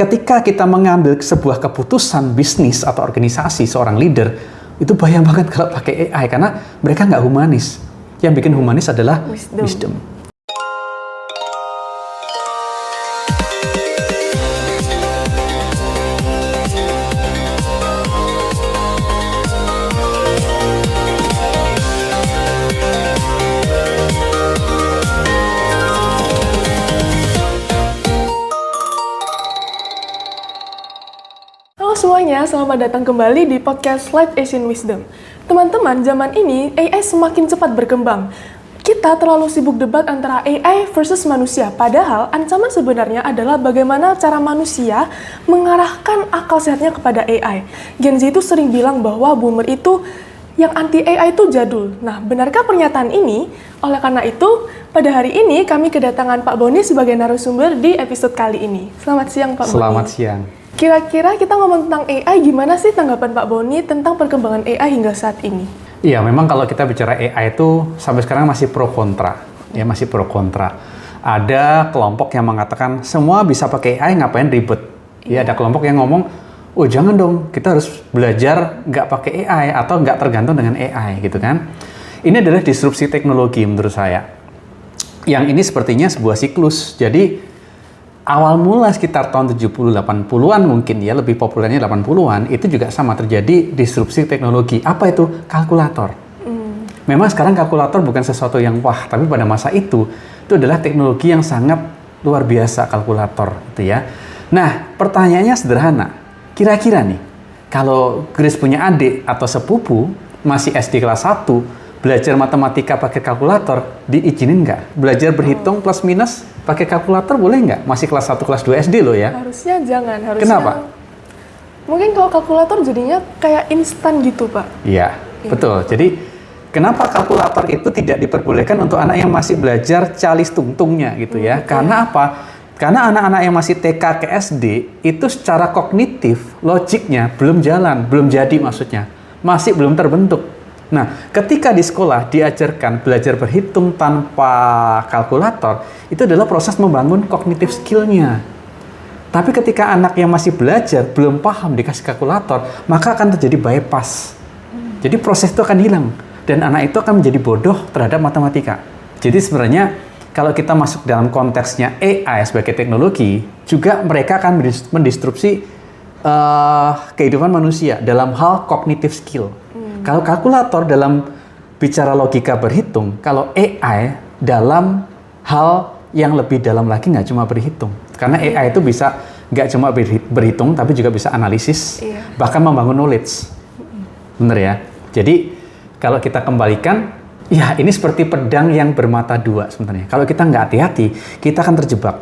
ketika kita mengambil sebuah keputusan bisnis atau organisasi seorang leader, itu bahaya banget kalau pakai AI karena mereka nggak humanis. Yang bikin humanis adalah wisdom. Halo semuanya, selamat datang kembali di podcast Life Asian Wisdom. Teman-teman, zaman ini AI semakin cepat berkembang. Kita terlalu sibuk debat antara AI versus manusia, padahal ancaman sebenarnya adalah bagaimana cara manusia mengarahkan akal sehatnya kepada AI. Gen Z itu sering bilang bahwa boomer itu yang anti AI itu jadul. Nah, benarkah pernyataan ini? Oleh karena itu, pada hari ini kami kedatangan Pak Boni sebagai narasumber di episode kali ini. Selamat siang Pak Boni. Selamat siang. Kira-kira kita ngomong tentang AI, gimana sih tanggapan Pak Boni tentang perkembangan AI hingga saat ini? Iya, memang kalau kita bicara AI itu sampai sekarang masih pro kontra. Ya, masih pro kontra. Ada kelompok yang mengatakan semua bisa pakai AI, ngapain ribet. Ya, ada kelompok yang ngomong, oh jangan dong, kita harus belajar nggak pakai AI atau nggak tergantung dengan AI gitu kan. Ini adalah disrupsi teknologi menurut saya. Yang ini sepertinya sebuah siklus. Jadi awal mula sekitar tahun 70-80-an mungkin ya, lebih populernya 80-an, itu juga sama terjadi disrupsi teknologi. Apa itu? Kalkulator. Memang sekarang kalkulator bukan sesuatu yang wah, tapi pada masa itu adalah teknologi yang sangat luar biasa kalkulator gitu ya. Nah, pertanyaannya sederhana. Kira-kira nih, kalau Grace punya adik atau sepupu masih SD kelas 1, belajar matematika pakai kalkulator, diizinin nggak? Belajar berhitung plus minus pakai kalkulator boleh nggak? Masih kelas 1, kelas 2 SD loh ya? Harusnya jangan. Kenapa? Mungkin kalau kalkulator jadinya kayak instan gitu, Pak. Iya, betul. Jadi, kenapa kalkulator itu tidak diperbolehkan untuk anak yang masih belajar calis tungtungnya gitu ya? Karena apa? Karena anak-anak yang masih TK ke SD, itu secara kognitif, logiknya belum jalan, belum jadi maksudnya. Masih belum terbentuk. Nah, ketika di sekolah diajarkan belajar berhitung tanpa kalkulator, itu adalah proses membangun kognitif skill-nya. Tapi ketika anak yang masih belajar, belum paham dikasih kalkulator, maka akan terjadi bypass. Jadi proses itu akan hilang. Dan anak itu akan menjadi bodoh terhadap matematika. Jadi sebenarnya, kalau kita masuk dalam konteksnya AI sebagai teknologi, juga mereka akan mendistrupsi kehidupan manusia dalam hal kognitif skill. Kalau kalkulator dalam bicara logika berhitung, kalau AI dalam hal yang lebih dalam lagi nggak cuma berhitung. Karena AI itu bisa nggak cuma berhitung, tapi juga bisa analisis, bahkan membangun knowledge. Bener ya? Jadi, kalau kita kembalikan, ya ini seperti pedang yang bermata dua sebenarnya. Kalau kita nggak hati-hati, kita akan terjebak.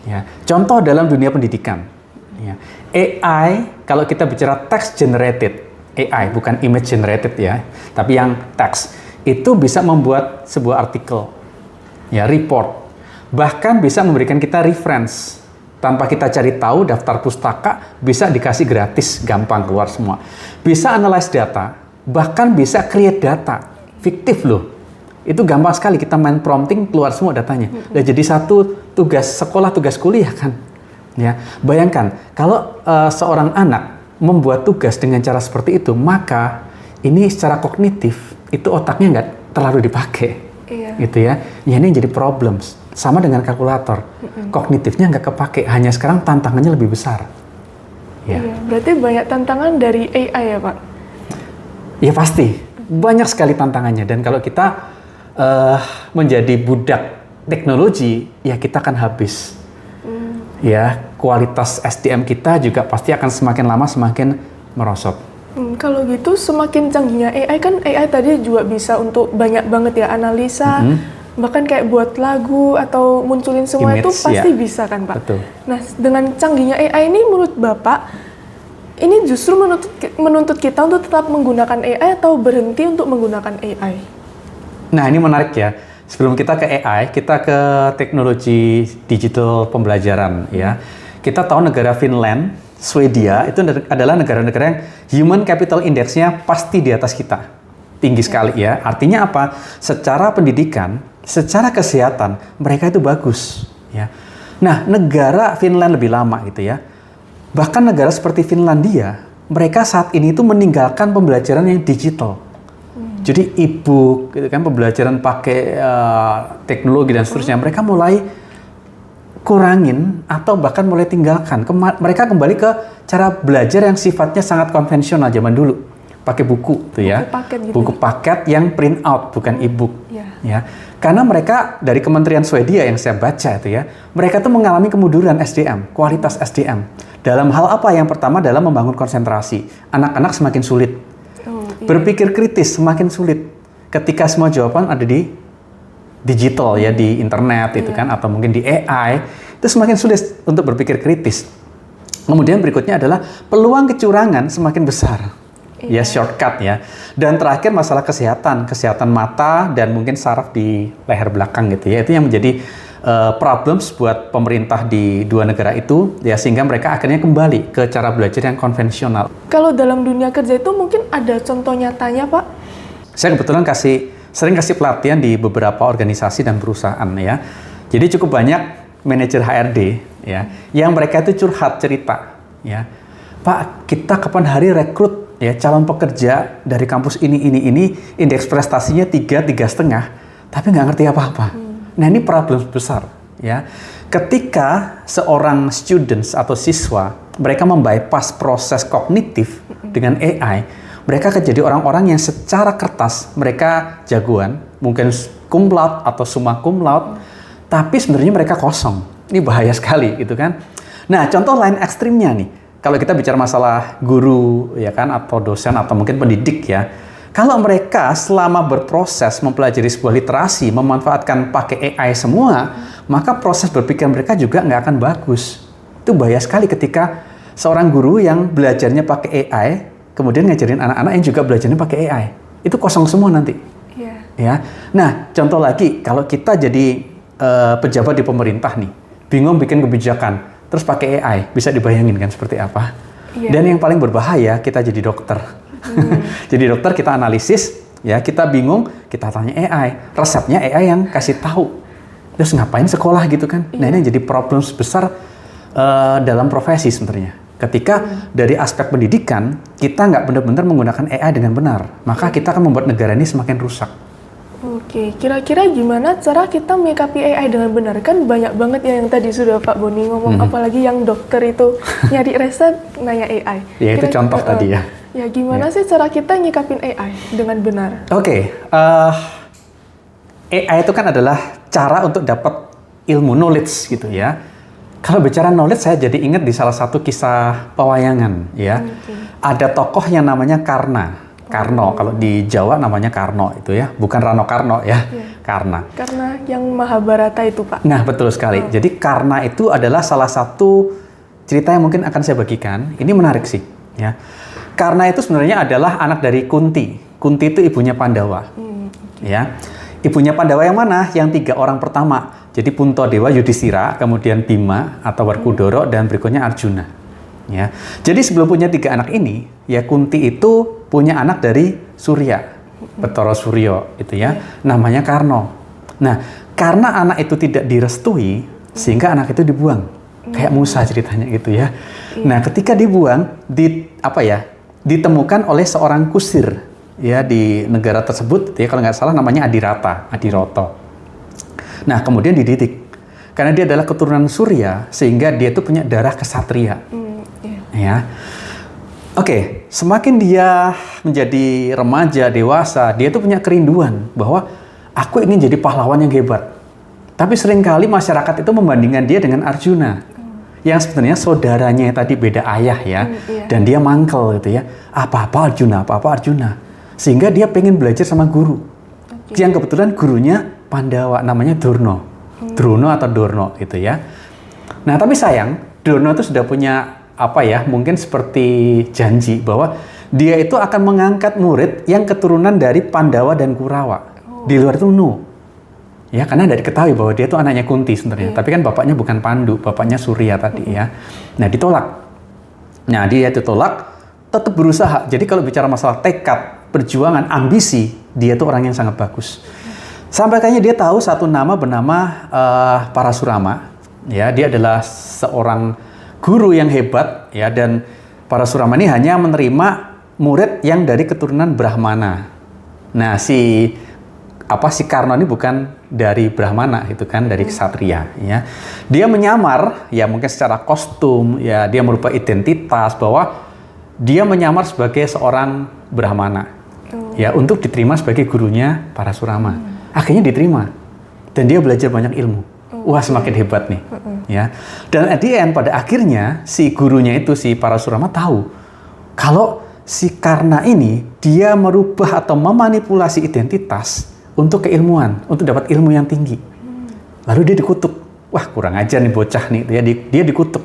Ya. Contoh dalam dunia pendidikan. Ya. AI, kalau kita bicara text generated, AI, bukan image generated ya, tapi yang teks, itu bisa membuat sebuah artikel, ya, report, bahkan bisa memberikan kita reference, tanpa kita cari tahu daftar pustaka, bisa dikasih gratis, gampang keluar semua. Bisa analyze data, bahkan bisa create data, fiktif loh, itu gampang sekali, kita main prompting, keluar semua datanya. Dan jadi satu tugas sekolah, tugas kuliah kan, ya. Bayangkan, kalau seorang anak membuat tugas dengan cara seperti itu, maka ini secara kognitif itu otaknya nggak terlalu dipakai, gitu ya. Ya ini jadi problems. Sama dengan kalkulator, kognitifnya nggak kepake. Hanya sekarang tantangannya lebih besar. Ya. Iya, berarti banyak tantangan dari AI ya Pak? Ya pasti, banyak sekali tantangannya. Dan kalau kita menjadi budak teknologi, ya kita akan habis. Ya, kualitas SDM kita juga pasti akan semakin lama semakin merosot. Kalau gitu semakin canggihnya AI, kan AI tadi juga bisa untuk banyak banget ya analisa, bahkan kayak buat lagu atau munculin semua image, itu pasti ya, bisa kan Pak? Betul. Nah, dengan canggihnya AI ini menurut Bapak, ini justru menuntut kita untuk tetap menggunakan AI atau berhenti untuk menggunakan AI? Nah, ini menarik ya. Sebelum kita ke AI, kita ke teknologi digital pembelajaran ya. Kita tahu negara Finland, Swedia itu adalah negara-negara yang human capital index-nya pasti di atas kita. Tinggi sekali ya. Artinya apa? Secara pendidikan, secara kesehatan, mereka itu bagus ya. Nah, negara Finland lebih lama gitu ya. Bahkan negara seperti Finlandia, mereka saat ini itu meninggalkan pembelajaran yang digital. Jadi e-book, gitu kan, pembelajaran pakai teknologi dan seterusnya, mereka mulai kurangin atau bahkan mulai tinggalkan. Mereka kembali ke cara belajar yang sifatnya sangat konvensional zaman dulu, pakai buku, tuh ya, buku paket yang print out, bukan e-book. Ya, karena mereka dari Kementerian Swedia yang saya baca itu ya, mereka tuh mengalami kemunduran SDM, kualitas SDM. Dalam hal apa? Yang pertama dalam membangun konsentrasi. Anak-anak semakin sulit. Berpikir kritis semakin sulit. Ketika semua jawaban ada di digital ya, di internet itu kan, atau mungkin di AI, itu semakin sulit untuk berpikir kritis. Kemudian berikutnya adalah peluang kecurangan semakin besar. Ya, shortcut ya. Dan terakhir masalah kesehatan mata dan mungkin saraf di leher belakang gitu ya. Itu yang menjadi problems buat pemerintah di dua negara itu ya, sehingga mereka akhirnya kembali ke cara belajar yang konvensional. Kalau dalam dunia kerja itu mungkin ada contoh nyatanya, Pak? Saya kebetulan sering kasih pelatihan di beberapa organisasi dan perusahaan ya. Jadi cukup banyak manajer HRD ya yang mereka itu curhat cerita ya. Pak, kita kapan hari rekrut ya calon pekerja dari kampus ini indeks prestasinya 3,5, tapi nggak ngerti apa-apa. Nah, ini problem besar ya. Ketika seorang students atau siswa mereka membypass proses kognitif dengan AI, mereka akan jadi orang-orang yang secara kertas mereka jagoan, mungkin cum laude atau summa cum laude, tapi sebenarnya mereka kosong. Ini bahaya sekali gitu kan. Nah, contoh lain ekstrimnya nih, kalau kita bicara masalah guru ya kan, atau dosen atau mungkin pendidik ya, kalau mereka selama berproses mempelajari sebuah literasi, memanfaatkan pakai AI semua, maka proses berpikir mereka juga nggak akan bagus. Itu bahaya sekali ketika seorang guru yang belajarnya pakai AI, kemudian ngajarin anak-anak yang juga belajarnya pakai AI. Itu kosong semua nanti. Ya. Nah, contoh lagi, kalau kita jadi pejabat di pemerintah nih, bingung bikin kebijakan, terus pakai AI, bisa dibayangin kan seperti apa? Dan yang paling berbahaya, kita jadi dokter. Jadi dokter kita analisis, ya kita bingung, kita tanya AI, resepnya AI yang kasih tahu. Terus ngapain sekolah gitu kan? Nah, ini jadi problem besar dalam profesi sebenarnya. Ketika dari aspek pendidikan kita nggak benar-benar menggunakan AI dengan benar, maka kita akan membuat negara ini semakin rusak. Oke, kira-kira gimana cara kita menyikapi AI dengan benar? Kan banyak banget ya yang tadi sudah Pak Boni ngomong, apalagi yang dokter itu nyari resep nanya AI. Ya, itu contoh tadi ya. Ya, gimana sih cara kita nyikapin AI dengan benar? Oke, AI itu kan adalah cara untuk dapat ilmu knowledge gitu ya. Kalau bicara knowledge, saya jadi ingat di salah satu kisah pewayangan ya. Ada tokoh yang namanya Karna. Karno, kalau di Jawa namanya Karno itu ya, bukan Rano Karno ya, Karna. Karena yang Mahabharata itu, Pak. Nah, betul sekali. Jadi Karna itu adalah salah satu cerita yang mungkin akan saya bagikan. Ini menarik sih ya. Karna itu sebenarnya adalah anak dari Kunti. Kunti itu ibunya Pandawa. Ya. Ibunya Pandawa yang mana? Yang 3 orang pertama. Jadi Puntadewa, Yudhistira, kemudian Bima atau Werkudara, dan berikutnya Arjuna. Ya. Jadi sebelum punya 3 anak ini, ya Kunti itu punya anak dari Surya, Betara Suryo itu ya, namanya Karno. Nah, karena anak itu tidak direstui, sehingga anak itu dibuang. Kayak Musa ceritanya gitu ya. Nah, ketika dibuang, ditemukan oleh seorang kusir ya di negara tersebut ya, kalau nggak salah namanya Adiroto. Nah, kemudian dididik karena dia adalah keturunan Surya, sehingga dia itu punya darah kesatria. Ya. Oke, semakin dia menjadi remaja, dewasa, dia tuh punya kerinduan bahwa aku ingin jadi pahlawan yang hebat. Tapi seringkali masyarakat itu membandingkan dia dengan Arjuna. Yang sebenarnya saudaranya tadi beda ayah ya. Dan dia mangkel gitu ya. Apa-apa Arjuna. Sehingga dia pengen belajar sama guru. Yang kebetulan gurunya Pandawa, namanya Durno. Drono atau Dorno gitu ya. Nah, tapi sayang, Durno itu sudah punya mungkin seperti janji bahwa dia itu akan mengangkat murid yang keturunan dari Pandawa dan Kurawa. Di luar itu ya, karena tidak diketahui bahwa dia itu anaknya Kunti sebenarnya. Tapi kan bapaknya bukan Pandu, bapaknya Surya tadi ya. Nah, ditolak. Nah, dia ditolak, tetap berusaha. Jadi kalau bicara masalah tekad, perjuangan, ambisi, dia itu orang yang sangat bagus. Sampai kayaknya dia tahu satu nama bernama Parasurama. Ya, dia adalah seorang guru yang hebat ya, dan Parasurama ini hanya menerima murid yang dari keturunan Brahmana. Nah, si Karna ini bukan dari Brahmana, itu kan dari ksatria ya. Dia menyamar ya, mungkin secara kostum ya, dia merubah identitas bahwa dia menyamar sebagai seorang Brahmana ya, untuk diterima sebagai gurunya Parasurama. Akhirnya diterima dan dia belajar banyak ilmu. Wah, semakin hebat nih ya. Dan at the end, pada akhirnya si gurunya itu, si Parasurama, tahu kalau si Karna ini dia merubah atau memanipulasi identitas untuk keilmuan, untuk dapat ilmu yang tinggi. Lalu dia dikutuk. Wah, kurang ajar nih bocah nih. Dia dikutuk.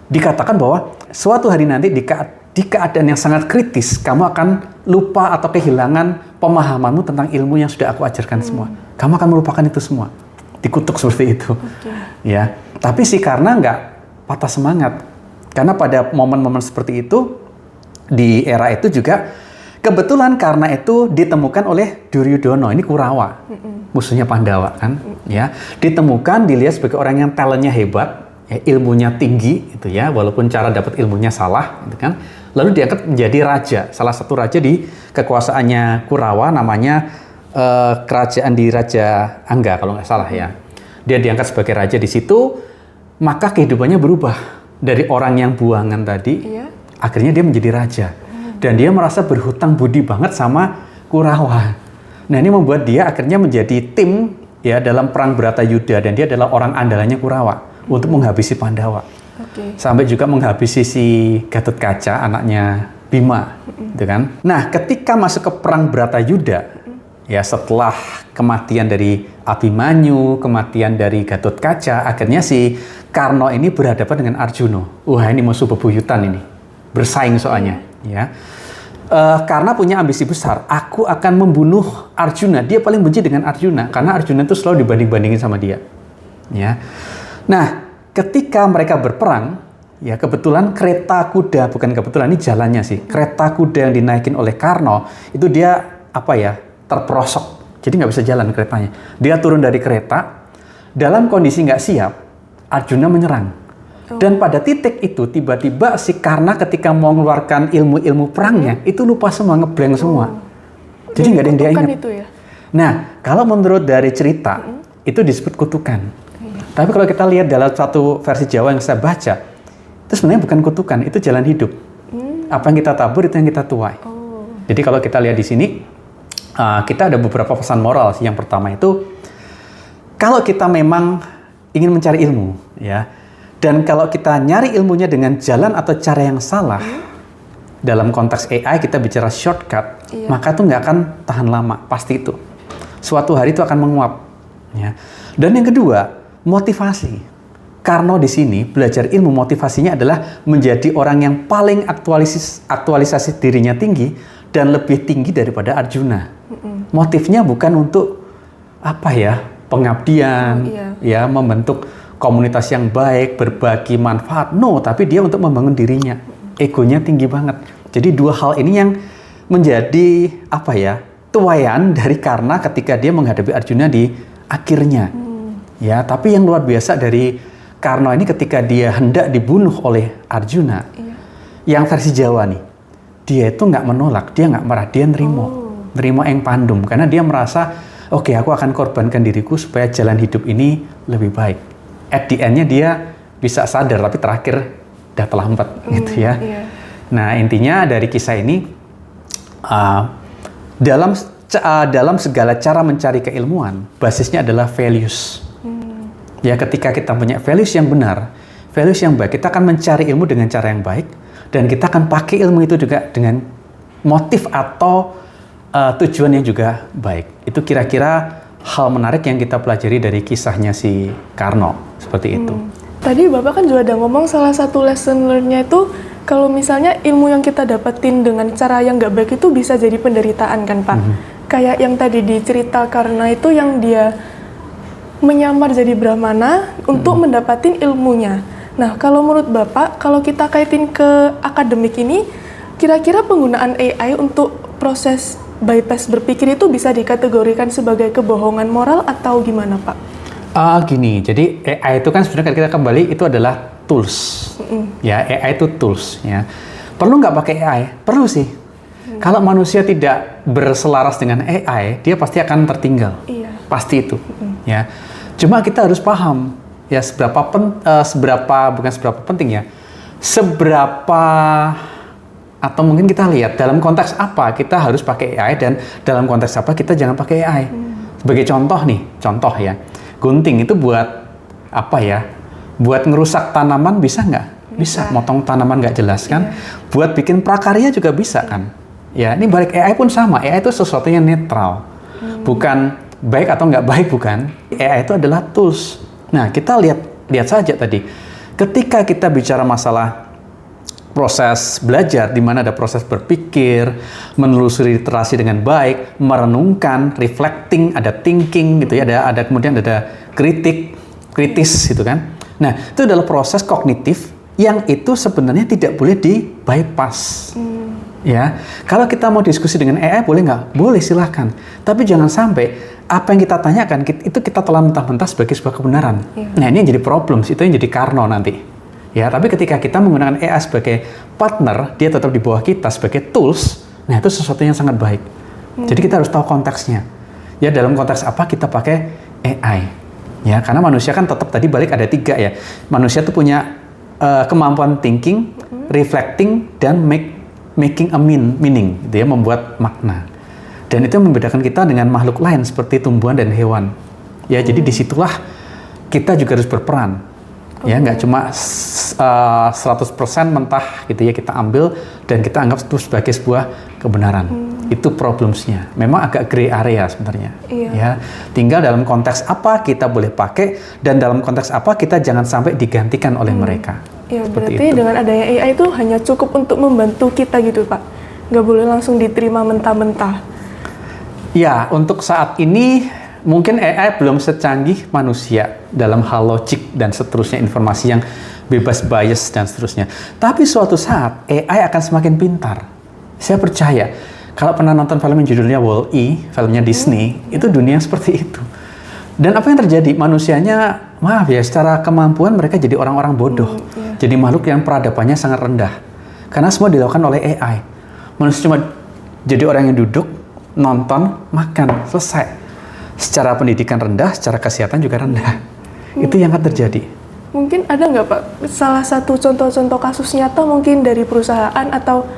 Dikatakan bahwa suatu hari nanti di keadaan yang sangat kritis, kamu akan lupa atau kehilangan pemahamanmu tentang ilmu yang sudah aku ajarkan semua. Kamu akan melupakan itu semua. Dikutuk seperti itu. Ya. Tapi si Karna nggak patah semangat. Karena pada momen-momen seperti itu, di era itu juga, kebetulan Karna itu ditemukan oleh Duryudono, ini Kurawa, musuhnya Pandawa kan, ya. Ditemukan, dilihat sebagai orang yang talentnya hebat, ya, ilmunya tinggi, gitu ya, walaupun cara dapat ilmunya salah, gitu kan. Lalu diangkat menjadi raja, salah satu raja di kekuasaannya Kurawa, namanya kerajaan di Raja Angga kalau nggak salah ya. Dia diangkat sebagai raja di situ, maka kehidupannya berubah dari orang yang buangan tadi, akhirnya dia menjadi raja. Dan dia merasa berhutang budi banget sama Kurawa. Nah, ini membuat dia akhirnya menjadi tim ya dalam perang Bratayuda, dan dia adalah orang andalannya Kurawa untuk menghabisi Pandawa. Sampai juga menghabisi si Gatotkaca, anaknya Bima, gitu kan. Nah, ketika masuk ke perang Bratayuda, ya setelah kematian dari Abimanyu, kematian dari Gatotkaca, akhirnya si Karna ini berhadapan dengan Arjuna. Wah, ini musuh bebuyutan ini. Bersaing soalnya, ya. Karena punya ambisi besar, aku akan membunuh Arjuna. Dia paling benci dengan Arjuna karena Arjuna itu selalu dibanding-bandingin sama dia, ya. Nah, ketika mereka berperang, ya kebetulan kereta kuda, bukan kebetulan, ini jalannya sih, kereta kuda yang dinaikin oleh Karna itu dia terperosok, jadi nggak bisa jalan keretanya. Dia turun dari kereta dalam kondisi nggak siap. Arjuna menyerang. Dan pada titik itu tiba-tiba si Karna ketika mau mengeluarkan ilmu-ilmu perangnya itu lupa semua, ngeblank semua. Jadi nggak ada yang dia ingat. Ya? Nah, kalau menurut dari cerita itu disebut kutukan. Tapi kalau kita lihat dalam satu versi Jawa yang saya baca, itu sebenarnya bukan kutukan, itu jalan hidup. Apa yang kita tabur itu yang kita tuai. Jadi kalau kita lihat di sini, kita ada beberapa pesan moral. Yang pertama itu, kalau kita memang ingin mencari ilmu, ya. Dan kalau kita nyari ilmunya dengan jalan atau cara yang salah, dalam konteks AI kita bicara shortcut, maka itu nggak akan tahan lama, pasti itu. Suatu hari itu akan menguap. Ya. Dan yang kedua, motivasi. Karna di sini belajar ilmu, motivasinya adalah menjadi orang yang paling aktualisasi dirinya tinggi dan lebih tinggi daripada Arjuna. Motifnya bukan untuk pengabdian, ya, membentuk komunitas yang baik, berbagi manfaat. No, tapi dia untuk membangun dirinya. Egonya tinggi banget. Jadi dua hal ini yang menjadi tuayan dari Karna ketika dia menghadapi Arjuna di akhirnya. Ya, tapi yang luar biasa dari Karna ini ketika dia hendak dibunuh oleh Arjuna. Yang versi Jawa nih. Dia itu nggak menolak, dia nggak marah, dia nerimo eng pandum karena dia merasa, oke, aku akan korbankan diriku supaya jalan hidup ini lebih baik. At the end-nya dia bisa sadar, tapi terakhir udah terlambat gitu ya. Nah, intinya dari kisah ini, dalam segala cara mencari keilmuan, basisnya adalah values. Ya, ketika kita punya values yang benar, values yang baik, kita akan mencari ilmu dengan cara yang baik, dan kita akan pakai ilmu itu juga dengan motif atau tujuan yang juga baik. Itu kira-kira hal menarik yang kita pelajari dari kisahnya si Karna, seperti itu. Tadi Bapak kan juga ada ngomong salah satu lesson learn-nya itu kalau misalnya ilmu yang kita dapetin dengan cara yang nggak baik itu bisa jadi penderitaan kan Pak? Kayak yang tadi dicerita Karna itu yang dia menyamar jadi Brahmana untuk mendapatin ilmunya. Nah, kalau menurut Bapak, kalau kita kaitin ke akademik ini, kira-kira penggunaan AI untuk proses bypass berpikir itu bisa dikategorikan sebagai kebohongan moral atau gimana, Pak? Gini, jadi AI itu kan sebenarnya kita kembali itu adalah tools. Ya, AI itu tools. Ya, perlu nggak pakai AI? Perlu sih. Kalau manusia tidak berselaras dengan AI, dia pasti akan tertinggal. Iya. Pasti itu. Ya, cuma kita harus paham ya seberapa penting ya. Seberapa atau mungkin kita lihat dalam konteks apa kita harus pakai AI dan dalam konteks apa kita jangan pakai AI. Sebagai contoh ya, gunting itu buat apa ya? Buat ngerusak tanaman bisa nggak? Bisa. Motong tanaman nggak jelas kan? Buat bikin prakarya juga bisa kan? Ya, ini balik AI pun sama. AI itu sesuatu yang netral, bukan baik atau nggak baik, bukan. AI itu adalah tools. Nah, kita lihat saja tadi, ketika kita bicara masalah proses belajar, di mana ada proses berpikir, menelusuri literasi dengan baik, merenungkan, reflecting, ada thinking gitu ya, ada kemudian ada kritis gitu kan. Nah, itu adalah proses kognitif yang itu sebenarnya tidak boleh di bypass. Ya, kalau kita mau diskusi dengan AI boleh nggak? Boleh, silahkan. Tapi jangan sampai apa yang kita tanyakan itu kita telan mentah-mentah sebagai sebuah kebenaran. Nah, ini yang jadi problem, itu yang jadi karno nanti. Ya, tapi ketika kita menggunakan AI sebagai partner, dia tetap di bawah kita sebagai tools. Nah, itu sesuatu yang sangat baik. Jadi kita harus tahu konteksnya. Ya, dalam konteks apa kita pakai AI? Ya, karena manusia kan tetap tadi balik ada 3 ya. Manusia itu punya kemampuan thinking, reflecting, dan making a meaning, gitu ya, membuat makna. Dan itu membedakan kita dengan makhluk lain seperti tumbuhan dan hewan. Ya, jadi disitulah kita juga harus berperan. Ya, nggak cuma 100% mentah gitu ya kita ambil dan kita anggap itu sebagai sebuah kebenaran. Itu problemsnya. Memang agak gray area sebenarnya. Ya, tinggal dalam konteks apa kita boleh pakai dan dalam konteks apa kita jangan sampai digantikan oleh mereka. Ya, berarti dengan adanya AI itu hanya cukup untuk membantu kita gitu, Pak. Nggak boleh langsung diterima mentah-mentah. Ya, untuk saat ini mungkin AI belum secanggih manusia dalam hal logik dan seterusnya, informasi yang bebas bias dan seterusnya. Tapi suatu saat AI akan semakin pintar. Saya percaya. Kalau pernah nonton film yang judulnya Wall-E, filmnya Disney, itu dunia seperti itu. Dan apa yang terjadi? Manusianya, maaf ya, secara kemampuan mereka jadi orang-orang bodoh. Jadi makhluk yang peradabannya sangat rendah. Karena semua dilakukan oleh AI. Manusia cuma jadi orang yang duduk, nonton, makan, selesai. Secara pendidikan rendah, secara kesehatan juga rendah. Itu yang akan terjadi. Mungkin ada nggak, Pak, salah satu contoh-contoh kasus nyata mungkin dari perusahaan atau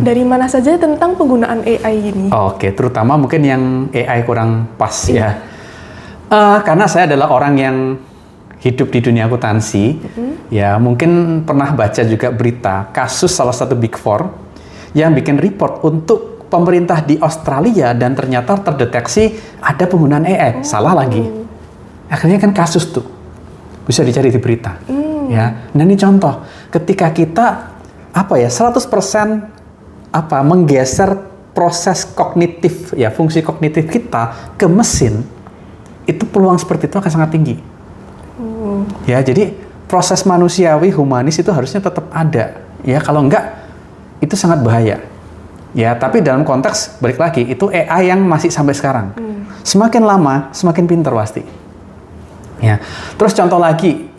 dari mana saja tentang penggunaan AI ini? Oke, terutama mungkin yang AI kurang pas ya. Karena saya adalah orang yang hidup di dunia akuntansi, ya mungkin pernah baca juga berita kasus salah satu Big Four yang bikin report untuk pemerintah di Australia dan ternyata terdeteksi ada penggunaan AI. Salah lagi. Akhirnya kan kasus tuh bisa dicari di berita. Ya. Nah, ini contoh ketika kita 100% menggeser proses kognitif ya, fungsi kognitif kita ke mesin, itu peluang seperti itu akan sangat tinggi. Ya, jadi proses manusiawi humanis itu harusnya tetap ada. Ya, kalau enggak itu sangat bahaya. Ya, tapi dalam konteks balik lagi itu AI yang masih sampai sekarang. Semakin lama semakin pintar pasti. Ya. Terus contoh lagi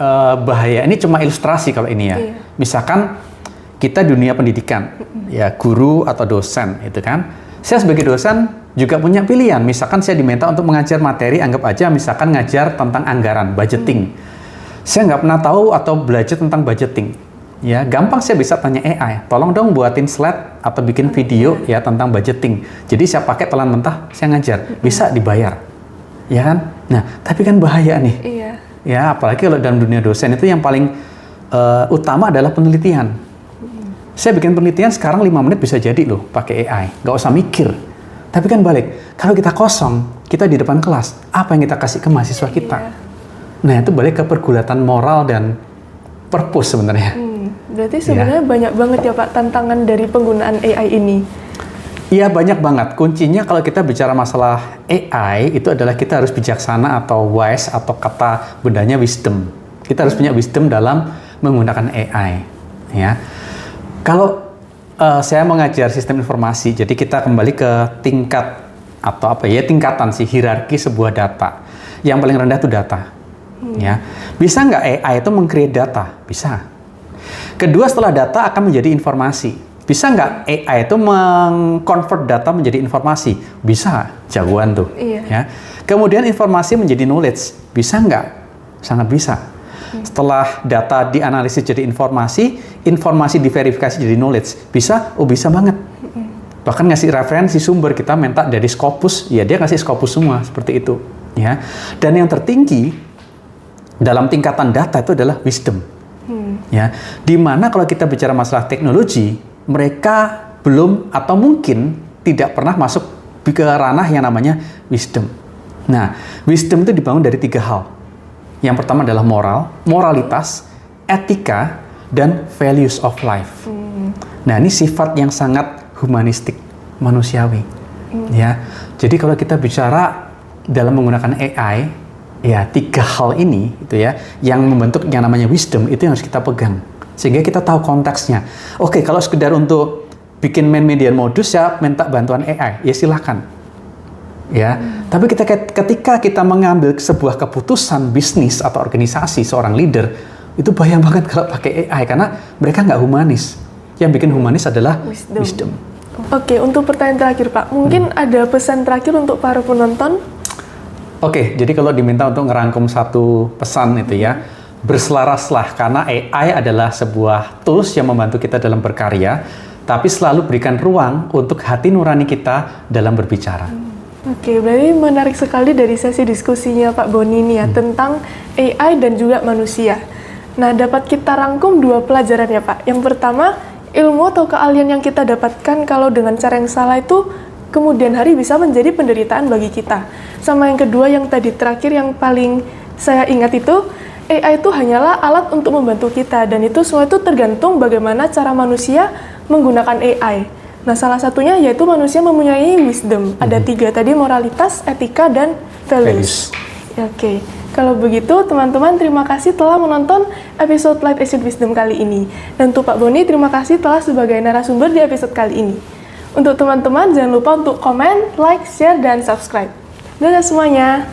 bahaya. Ini cuma ilustrasi kalau ini ya. Misalkan kita dunia pendidikan, ya guru atau dosen itu kan. Saya sebagai dosen juga punya pilihan. Misalkan saya diminta untuk mengajar materi, anggap aja misalkan ngajar tentang anggaran, budgeting. Saya nggak pernah tahu atau belajar tentang budgeting. Ya, gampang saya bisa tanya AI, tolong dong buatin slide atau bikin video ya tentang budgeting. Jadi saya pakai telan mentah, saya ngajar, bisa dibayar. Ya kan? Nah, tapi kan bahaya nih. Iya. Ya, apalagi kalau dalam dunia dosen itu yang paling utama adalah penelitian. Saya bikin penelitian sekarang 5 menit bisa jadi loh pakai AI, nggak usah mikir. Tapi kan balik, kalau kita kosong, kita di depan kelas, apa yang kita kasih ke mahasiswa kita? Nah, itu balik ke pergulatan moral dan purpose sebenarnya. Berarti sebenarnya banyak banget ya, Pak, tantangan dari penggunaan AI ini. Iya, banyak banget. Kuncinya kalau kita bicara masalah AI, itu adalah kita harus bijaksana atau wise, atau kata bendanya wisdom. Kita harus punya wisdom dalam menggunakan AI. Ya. Kalau saya mengajar sistem informasi, jadi kita kembali ke tingkat atau tingkatan hierarki sebuah data. Yang paling rendah itu data. Ya, bisa nggak AI itu meng-create data? Bisa. Kedua, setelah data akan menjadi informasi. Bisa nggak AI itu meng-convert data menjadi informasi? Bisa, jagoan tuh. Iya. Ya. Kemudian informasi menjadi knowledge. Bisa nggak? Sangat bisa. Setelah data dianalisis jadi informasi, informasi diverifikasi jadi knowledge. Bisa? Oh bisa banget. Bahkan ngasih referensi sumber, kita minta dari Scopus, ya dia ngasih Scopus semua, seperti itu. Ya. Dan yang tertinggi dalam tingkatan data itu adalah wisdom. Ya, dimana kalau kita bicara masalah teknologi, mereka belum atau mungkin tidak pernah masuk ke ranah yang namanya wisdom. Nah, wisdom itu dibangun dari 3 hal. Yang pertama adalah moralitas, etika, dan values of life. Nah, ini sifat yang sangat humanistik, manusiawi. Ya, jadi kalau kita bicara dalam menggunakan AI, ya 3 hal ini itu ya yang membentuk yang namanya wisdom itu yang harus kita pegang sehingga kita tahu konteksnya. Oke, kalau sekedar untuk bikin main median modus ya minta bantuan AI, ya silahkan. Ya, tapi ketika kita mengambil sebuah keputusan bisnis atau organisasi seorang leader itu bahaya banget kalau pakai AI karena mereka nggak humanis. Yang bikin humanis adalah wisdom. Oke, untuk pertanyaan terakhir Pak, mungkin ada pesan terakhir untuk para penonton? Oke, jadi kalau diminta untuk ngerangkum satu pesan itu ya, berselaraslah karena AI adalah sebuah tools yang membantu kita dalam berkarya, tapi selalu berikan ruang untuk hati nurani kita dalam berbicara. Oke, berarti menarik sekali dari sesi diskusinya Pak Boni ini ya, tentang AI dan juga manusia. Nah, dapat kita rangkum 2 pelajaran ya Pak. Yang pertama, ilmu atau keahlian yang kita dapatkan kalau dengan cara yang salah itu kemudian hari bisa menjadi penderitaan bagi kita. Sama yang kedua, yang tadi terakhir yang paling saya ingat itu, AI itu hanyalah alat untuk membantu kita, dan itu semua itu tergantung bagaimana cara manusia menggunakan AI. Nah, salah satunya yaitu manusia mempunyai wisdom. Ada 3 tadi, moralitas, etika, dan values. Oke, kalau begitu teman-teman terima kasih telah menonton episode Life Acid Wisdom kali ini. Dan untuk Pak Boni, terima kasih telah sebagai narasumber di episode kali ini. Untuk teman-teman, jangan lupa untuk komen, like, share, dan subscribe. Dadah semuanya!